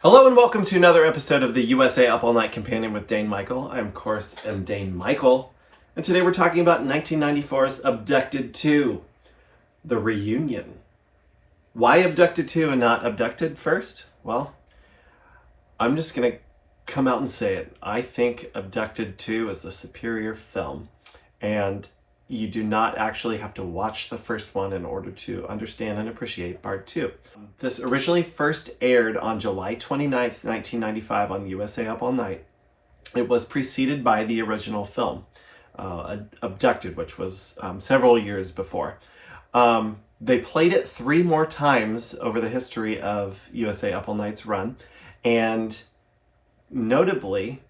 Hello and welcome to another episode of the USA Up All Night Companion with Dane Michael. I, of course, am Dane Michael, and today we're talking about 1994's Abducted 2, The Reunion. Why Abducted 2 and not Abducted first? Well, I'm just going to come out and say it. I think Abducted 2 is the superior film, and you do not actually have to watch the first one in order to understand and appreciate part 2. This originally first aired on July 29th, 1995 on USA Up All Night. It was preceded by the original film, Abducted, which was several years before. They played it 3 more times over the history of USA Up All Night's run, and notably,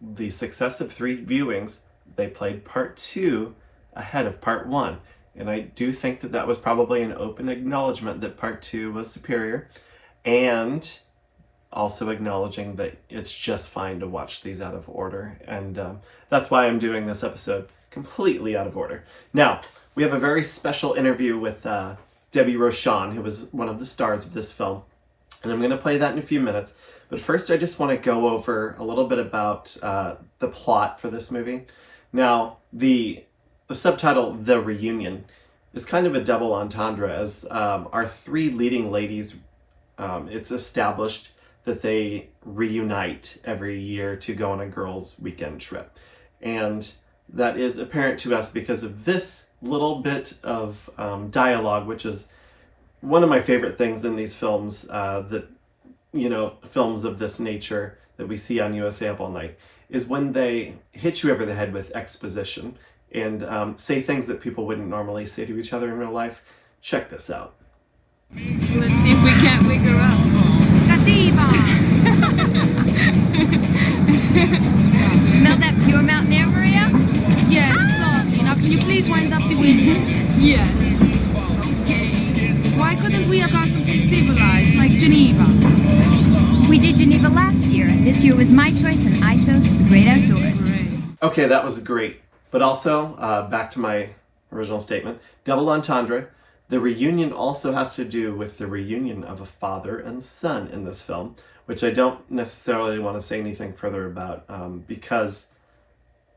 the successive 3 viewings, they played part 2 ahead of part 1. And I do think that that was probably an open acknowledgement that part 2 was superior, and also acknowledging that it's just fine to watch these out of order. And that's why I'm doing this episode completely out of order. Now, we have a very special interview with Debbie Rochon, who was one of the stars of this film. And I'm going to play that in a few minutes. But first, I just want to go over a little bit about the plot for this movie. Now, the subtitle, The Reunion, is kind of a double entendre, as our 3 leading ladies, it's established that they reunite every year to go on a girls' weekend trip. And that is apparent to us because of this little bit of dialogue, which is one of my favorite things in these films, films of this nature that we see on USA Up All Night, is when they hit you over the head with exposition and say things that people wouldn't normally say to each other in real life. Check this out. Let's see if we can't wake her up. Kadiva! Smell that pure mountain air, Maria? Yes, it's lovely. Now, can you please wind up the window? Yes. Okay. Why couldn't we have gone someplace civilized, like Geneva? We did Geneva last year. This year was my choice, and I chose the great outdoors. Okay, that was great. But also, back to my original statement, double entendre. The reunion also has to do with the reunion of a father and son in this film, which I don't necessarily want to say anything further about because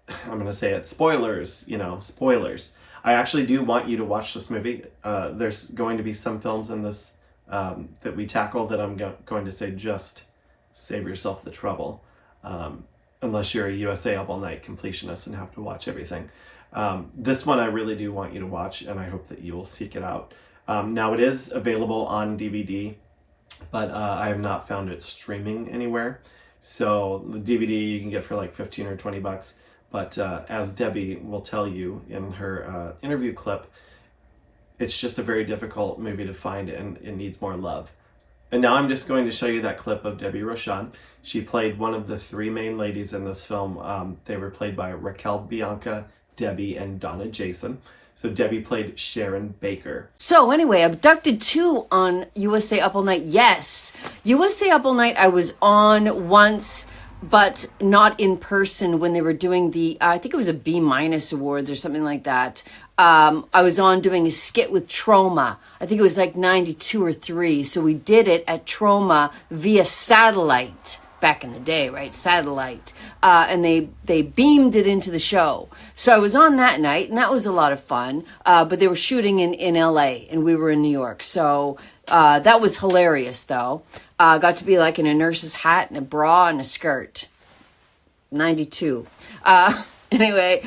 I'm going to say it. Spoilers, spoilers. I actually do want you to watch this movie. There's going to be some films in this that we tackle that I'm going to say just save yourself the trouble. Unless you're a USA Up All Night completionist and have to watch everything. This one I really do want you to watch, and I hope that you will seek it out. Now, it is available on DVD, but I have not found it streaming anywhere. So the DVD you can get for like 15 or 20 bucks. But as Debbie will tell you in her interview clip, it's just a very difficult movie to find, and it needs more love. And now I'm just going to show you that clip of Debbie Rochon. She played one of the 3 main ladies in this film. They were played by Raquel, Bianca, Debbie, and Donna Jason. So Debbie played Sharon Baker. So anyway, Abducted 2 on USA Up All Night. Yes, USA Up All Night I was on once, but not in person when they were doing the, I think it was a B- awards or something like that. I was on doing a skit with Troma. I think it was like 92 or 3. So we did it at Troma via satellite back in the day, right? Satellite. And they beamed it into the show. So I was on that night, and that was a lot of fun. But they were shooting in LA, and we were in New York. So that was hilarious, though. Got to be like in a nurse's hat and a bra and a skirt. 92. Anyway,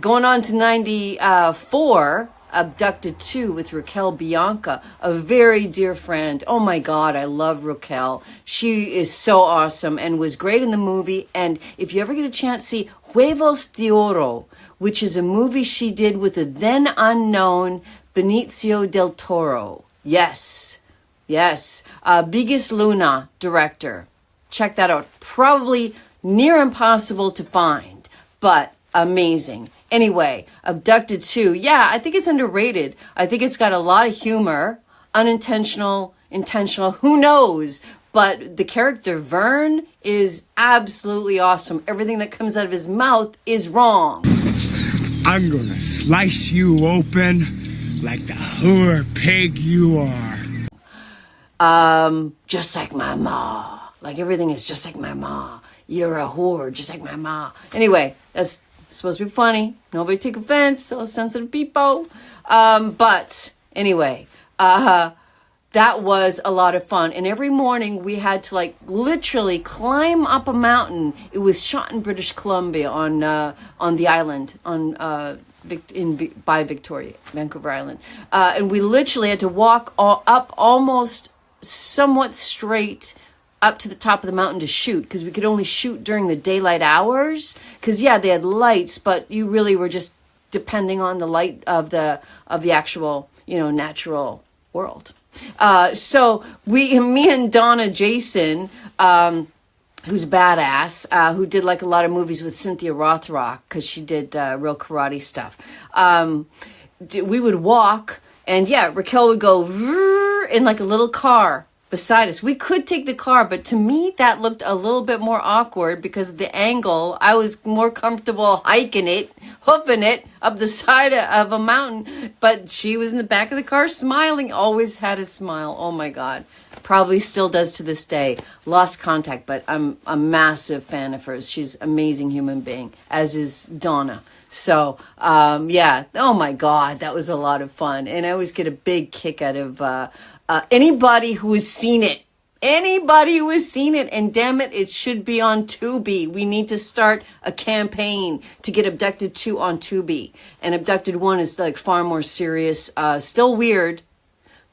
going on to 94, Abducted 2 with Raquel Bianca, a very dear friend. Oh my God, I love Raquel. She is so awesome and was great in the movie. And if you ever get a chance, see Huevos de Oro, which is a movie she did with the then unknown Benicio del Toro. Yes. Biggest Luna director. Check that out. Probably near impossible to find, but amazing. Anyway, Abducted 2. Yeah, I think it's underrated. I think it's got a lot of humor, unintentional, intentional, who knows? But the character Vern is absolutely awesome. Everything that comes out of his mouth is wrong. I'm gonna slice you open like the whore pig you are. Just like my ma. Like everything is just like my ma. You're a whore, just like my ma. Anyway, that's supposed to be funny. Nobody take offense. So sensitive people. But anyway, that was a lot of fun. And every morning we had to like literally climb up a mountain. It was shot in British Columbia on the island by Victoria, Vancouver Island. And we literally had to walk up almost somewhat straight up to the top of the mountain to shoot, because we could only shoot during the daylight hours. Because yeah, they had lights, but you really were just depending on the light of the actual, natural world. So me and Donna Jason, who's badass, who did like a lot of movies with Cynthia Rothrock, because she did real karate stuff. We would walk, and yeah, Raquel would go in like a little car beside us. We could take the car, but to me that looked a little bit more awkward because of the angle. I was more comfortable hiking it, hoofing it up the side of a mountain, but she was in the back of the car smiling, always had a smile. Oh my God. Probably still does to this day. Lost contact, but I'm a massive fan of hers. She's an amazing human being, as is Donna. So, yeah. Oh my God, that was a lot of fun. And I always get a big kick out of anybody who has seen it. Anybody who has seen it, and damn it, it should be on Tubi. We need to start a campaign to get Abducted 2 on Tubi. And Abducted 1 is like far more serious, still weird,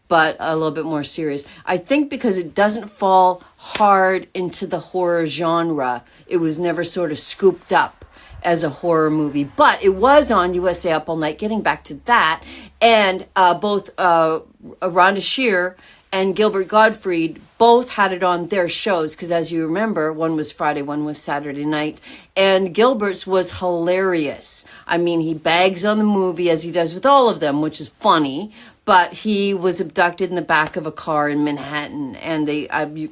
but a little bit more serious. I think because it doesn't fall hard into the horror genre, it was never sort of scooped up as a horror movie. But it was on USA Up All Night, getting back to that. And both Rhonda Shear and Gilbert Gottfried both had it on their shows, because as you remember, one was Friday, one was Saturday night, and Gilbert's was hilarious. I mean, he bags on the movie as he does with all of them, which is funny, but he was abducted in the back of a car in Manhattan, and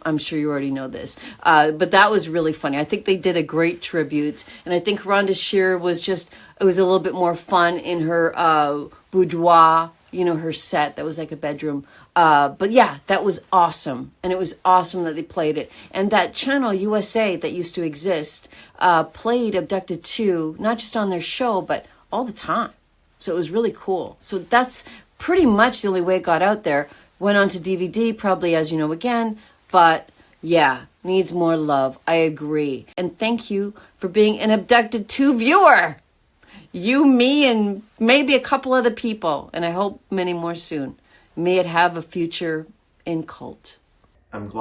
I'm sure you already know this, but that was really funny. I think they did a great tribute, and I think Rhonda Shear it was a little bit more fun in her boudoir, her set that was like a bedroom. But yeah, that was awesome. And it was awesome that they played it. And that channel USA that used to exist played Abducted 2, not just on their show, but all the time. So it was really cool. So that's pretty much the only way it got out there. Went on to DVD, probably as you know again. But yeah, needs more love. I agree. And thank you for being an Abducted 2 viewer. You, me, and maybe a couple other people, and I hope many more soon. May it have a future in cult. I'm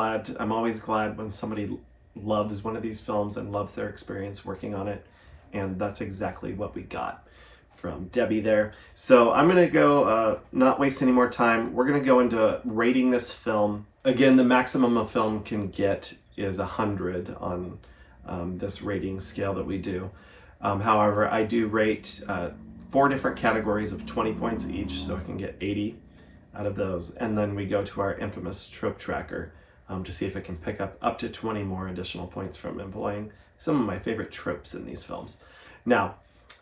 always glad when somebody loves one of these films and loves their experience working on it, and that's exactly what we got from Debbie there. So I'm going to go, not waste any more time, we're going to go into rating this film. Again, the maximum a film can get is 100 on this rating scale that we do. However, I do rate 4 different categories of 20 points each, so I can get 80 out of those. And then we go to our infamous Trope Tracker to see if I can pick up to 20 more additional points from employing some of my favorite tropes in these films. Now,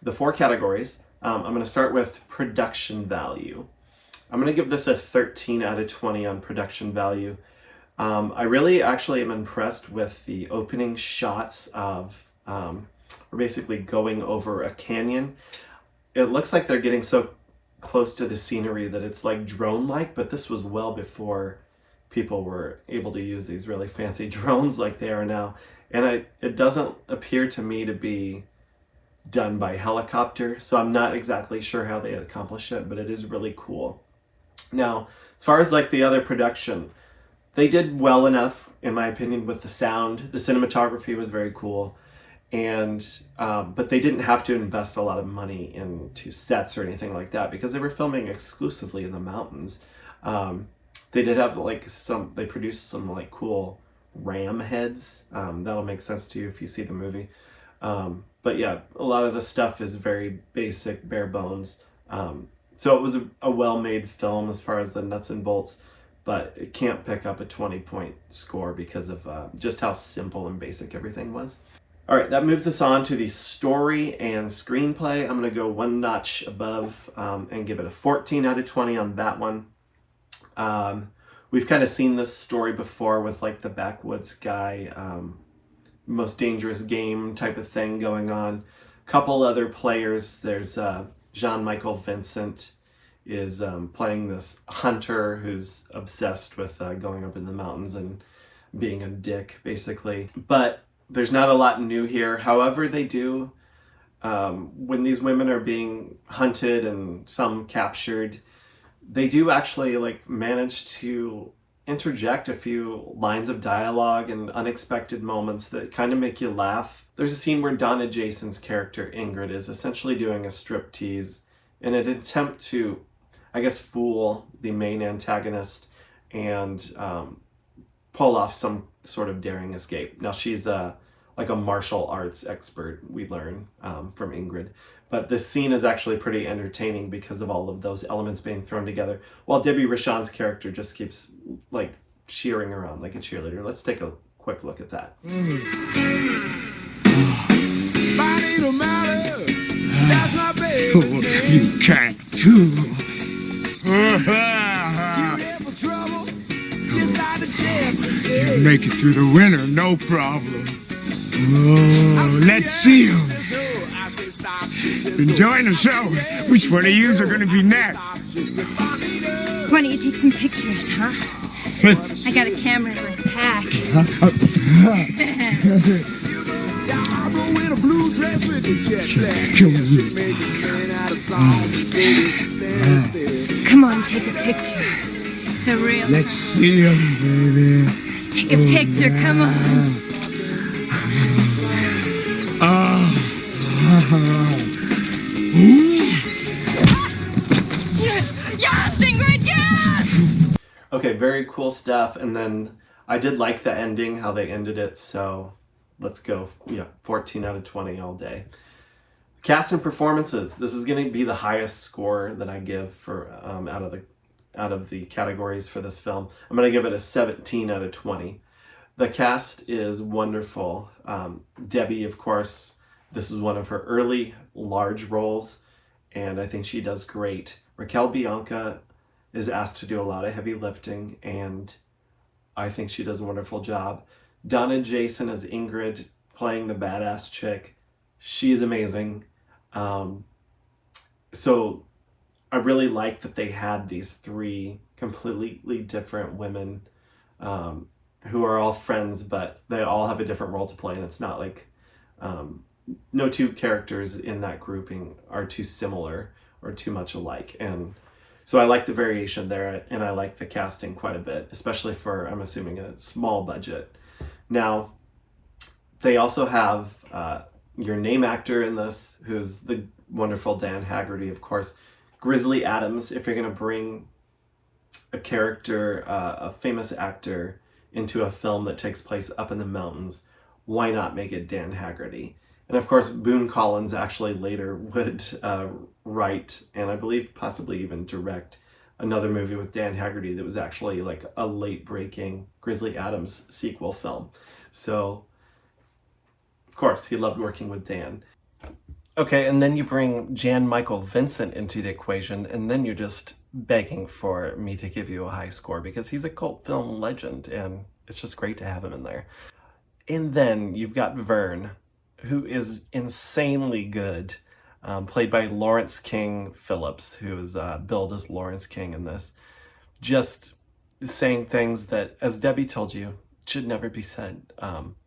the 4 categories, I'm going to start with production value. I'm going to give this a 13 out of 20 on production value. I really actually am impressed with the opening shots of... we're basically going over a canyon. It looks like they're getting so close to the scenery that it's like drone-like, but this was well before people were able to use these really fancy drones like they are now. And it doesn't appear to me to be done by helicopter, so I'm not exactly sure how they accomplished it, but it is really cool. Now, as far as like the other production, they did well enough, in my opinion, with the sound. The cinematography was very cool. And but they didn't have to invest a lot of money into sets or anything like that because they were filming exclusively in the mountains. They did have they produced some like cool ram heads. That'll make sense to you if you see the movie. But yeah, a lot of the stuff is very basic, bare bones. So it was a well-made film as far as the nuts and bolts, but it can't pick up a 20-point score because of just how simple and basic everything was. All right, that moves us on to the story and screenplay. I'm going to go one notch above and give it a 14 out of 20 on that one. We've kind of seen this story before with like the backwoods guy, most dangerous game type of thing going on. Couple other players. There's Jean-Michael Vincent is playing this hunter who's obsessed with going up in the mountains and being a dick, basically. But there's not a lot new here. However, they do, when these women are being hunted and some captured, they do actually like manage to interject a few lines of dialogue and unexpected moments that kind of make you laugh. There's a scene where Donna Jason's character Ingrid is essentially doing a striptease in an attempt to, I guess, fool the main antagonist and pull off some sort of daring escape. Now she's like a martial arts expert, we learn from Ingrid. But this scene is actually pretty entertaining because of all of those elements being thrown together, while Debbie Rochon's character just keeps like cheering around like a cheerleader. Let's take a quick look at that. Body don't matter. That's my baby. You can't fool. You make it through the winter, no problem. Oh, let's see him. Enjoying the show. Which one of yous are going to be next? Why don't you take some pictures, huh? I got a camera in my pack. Come on, take a picture. It's a real... Let's see him, baby. Take a picture, come on. Yes! Yes, Ingrid, yes! Okay, very cool stuff. And then I did like the ending, how they ended it. So let's go, 14 out of 20 all day. Cast and performances. This is going to be the highest score that I give for out of the categories for this film. I'm going to give it a 17 out of 20. The cast is wonderful. Debbie, of course, this is one of her early large roles, and I think she does great. Raquel Bianca is asked to do a lot of heavy lifting, and I think she does a wonderful job. Donna Jason as Ingrid, playing the badass chick. She is amazing. So I really like that they had these three completely different women who are all friends, but they all have a different role to play, and it's not like no two characters in that grouping are too similar or too much alike. And so I like the variation there, and I like the casting quite a bit, especially for, I'm assuming, a small budget. Now, they also have your name actor in this, who's the wonderful Dan Haggerty, of course. Grizzly Adams, if you're going to bring a character, a famous actor, into a film that takes place up in the mountains, why not make it Dan Haggerty? And of course, Boone Collins actually later would write, and I believe possibly even direct, another movie with Dan Haggerty that was actually like a late-breaking Grizzly Adams sequel film. So, of course, he loved working with Dan. Okay, and then you bring Jean-Michael Vincent into the equation, and then you're just begging for me to give you a high score because he's a cult film legend, and it's just great to have him in there. And then you've got Vern, who is insanely good, played by Lawrence King Phillips, who is billed as Lawrence King in this. Just saying things that, as Debbie told you, should never be said.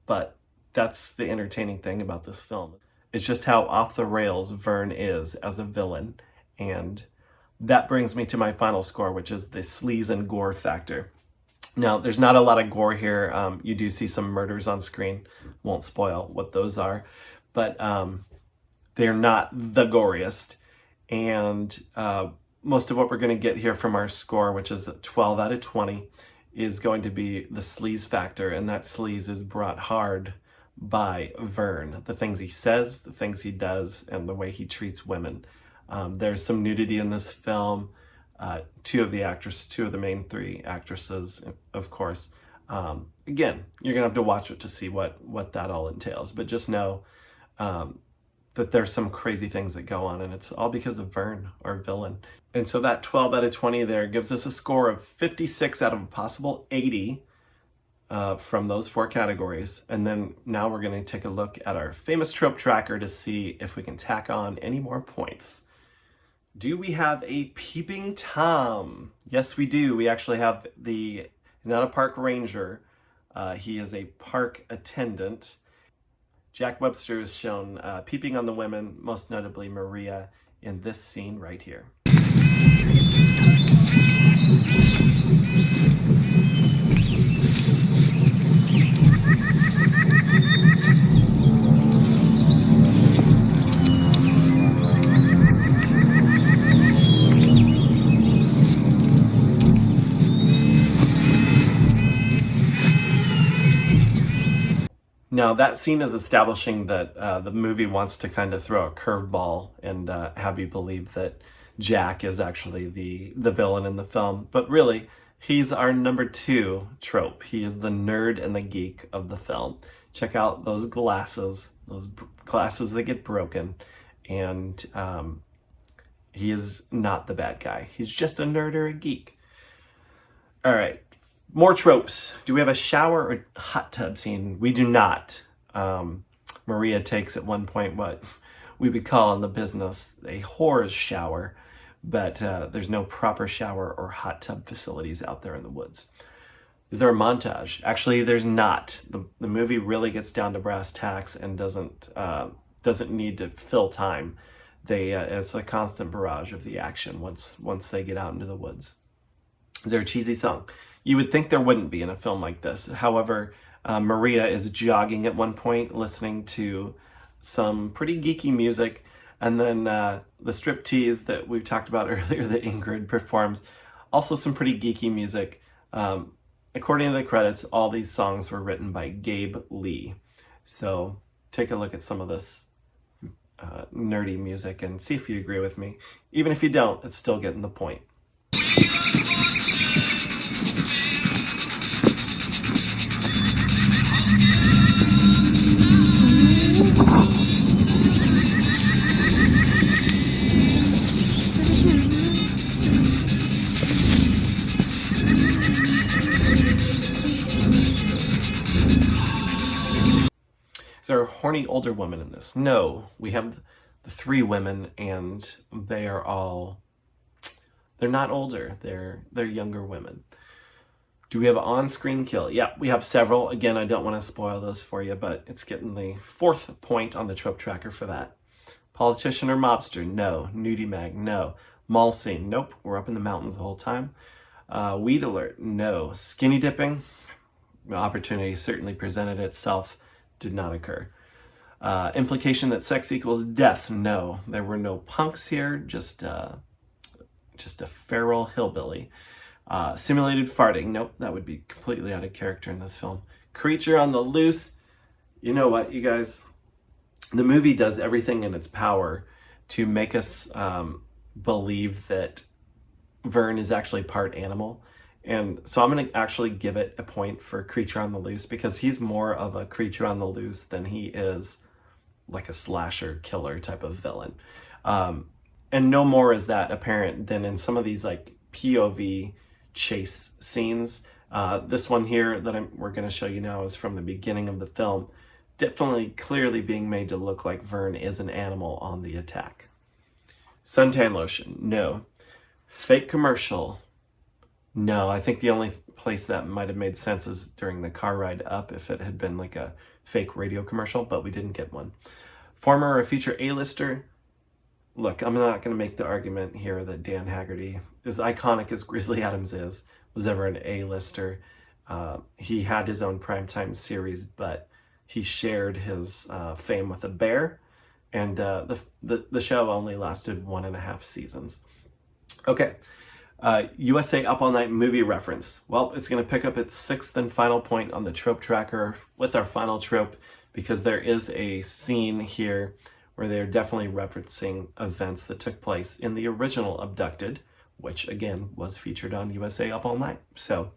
But that's the entertaining thing about this film. It's just how off the rails Vern is as a villain. And that brings me to my final score, which is the Sleaze and Gore factor. Now, there's not a lot of gore here. You do see some murders on screen. Won't spoil what those are. But they're not the goriest. And most of what we're going to get here from our score, which is 12 out of 20, is going to be the sleaze factor. And that sleaze is brought hard by Vern. The things he says, the things he does, and the way he treats women. There's some nudity in this film. Two of the main three actresses, of course. Again, you're gonna have to watch it to see what that all entails, but just know that there's some crazy things that go on, and it's all because of Vern, our villain. And so that 12 out of 20 there gives us a score of 56 out of a possible 80 from those 4 categories. And then now we're going to take a look at our famous trope tracker to see if we can tack on any more points. Do we have a peeping Tom? Yes, we do. We actually have he's not a park ranger. He is a park attendant. Jack Webster is shown peeping on the women, most notably Maria, in this scene right here. Now, that scene is establishing that the movie wants to kind of throw a curveball and have you believe that Jack is actually the villain in the film. But really, he's our number 2 trope. He is the nerd and the geek of the film. Check out those glasses that get broken. And he is not the bad guy. He's just a nerd or a geek. All right. More tropes. Do we have a shower or hot tub scene? We do not. Maria takes at one point what we would call in the business a whore's shower, but there's no proper shower or hot tub facilities out there in the woods. Is there a montage? Actually, there's not. The movie really gets down to brass tacks and doesn't need to fill time. It's a constant barrage of the action once they get out into the woods. Is there a cheesy song? You would think there wouldn't be in a film like this. However, Maria is jogging at one point, listening to some pretty geeky music, and then the striptease that we talked about earlier that Ingrid performs, also some pretty geeky music. According to the credits, all these songs were written by Gabe Lee. So take a look at some of this nerdy music and see if you agree with me. Even if you don't, it's still getting the point. Is there a horny older woman in this? No, we have the 3 women, and they're not older. They're younger women. Do we have on-screen kill? Yeah, we have several. Again, I don't want to spoil those for you, but it's getting the 4th point on the trope tracker for that. Politician or mobster? No. Nudie mag? No. Mall scene? Nope. We're up in the mountains the whole time. Weed alert? No. Skinny dipping? The opportunity certainly presented itself. Did not occur. Implication that sex equals death? No. There were no punks here, just a feral hillbilly. Simulated farting? Nope, that would be completely out of character in this film. Creature on the loose? You know what, you guys? The movie does everything in its power to make us believe that Vern is actually part animal. And so I'm going to actually give it a point for Creature on the Loose, because he's more of a creature on the loose than he is like a slasher killer type of villain. And no more is that apparent than in some of these like POV chase scenes. This one here that we're going to show you now is from the beginning of the film. Definitely clearly being made to look like Vern is an animal on the attack. Suntan lotion? No. Fake commercial? No, I think the only place that might have made sense is during the car ride up, if it had been like a fake radio commercial, but we didn't get one. Former or future A-lister? Look, I'm not going to make the argument here that Dan Haggerty, as iconic as Grizzly Adams is, was ever an A-lister. He had his own primetime series, but he shared his fame with a bear, and the show only lasted 1.5 seasons. Okay. USA Up All Night movie reference. Well, it's going to pick up its 6th and final point on the trope tracker with our final trope, because there is a scene here where they're definitely referencing events that took place in the original Abducted, which again was featured on USA Up All Night. So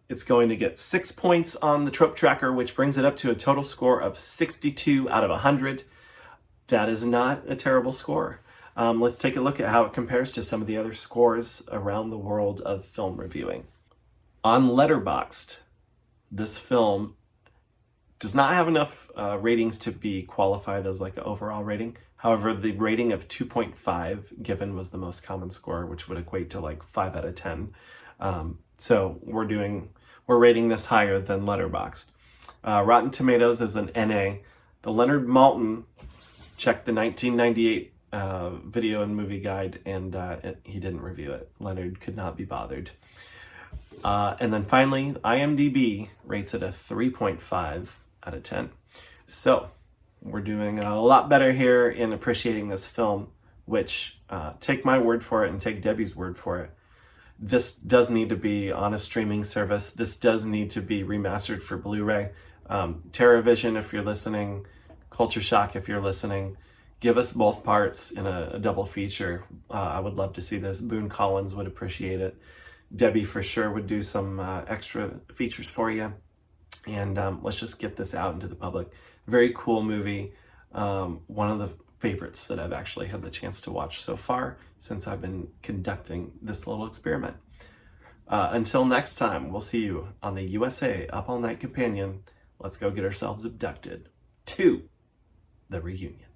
it's going to get 6 points on the trope tracker, which brings it up to a total score of 62 out of 100. That is not a terrible score. let's take a look at how it compares to some of the other scores around the world of film reviewing. On Letterboxd, this film does not have enough ratings to be qualified as like an overall rating. However, the rating of 2.5 given was the most common score, which would equate to like 5 out of 10. So we're rating this higher than Letterboxd. Rotten Tomatoes is an NA. The Leonard Maltin checked the 1998 video and movie guide, and he didn't review it. Leonard could not be bothered. And then finally, IMDb rates it a 3.5 out of 10. So we're doing a lot better here in appreciating this film, which take my word for it and take Debbie's word for it. This does need to be on a streaming service. This does need to be remastered for Blu-ray. TerraVision, if you're listening, Culture Shock, if you're listening, give us both parts in a double feature. I would love to see this. Boone Collins would appreciate it. Debbie for sure would do some extra features for you. And let's just get this out into the public. Very cool movie. One of the favorites that I've actually had the chance to watch so far since I've been conducting this little experiment. Until next time, we'll see you on the USA Up All Night Companion. Let's go get ourselves abducted to the reunion.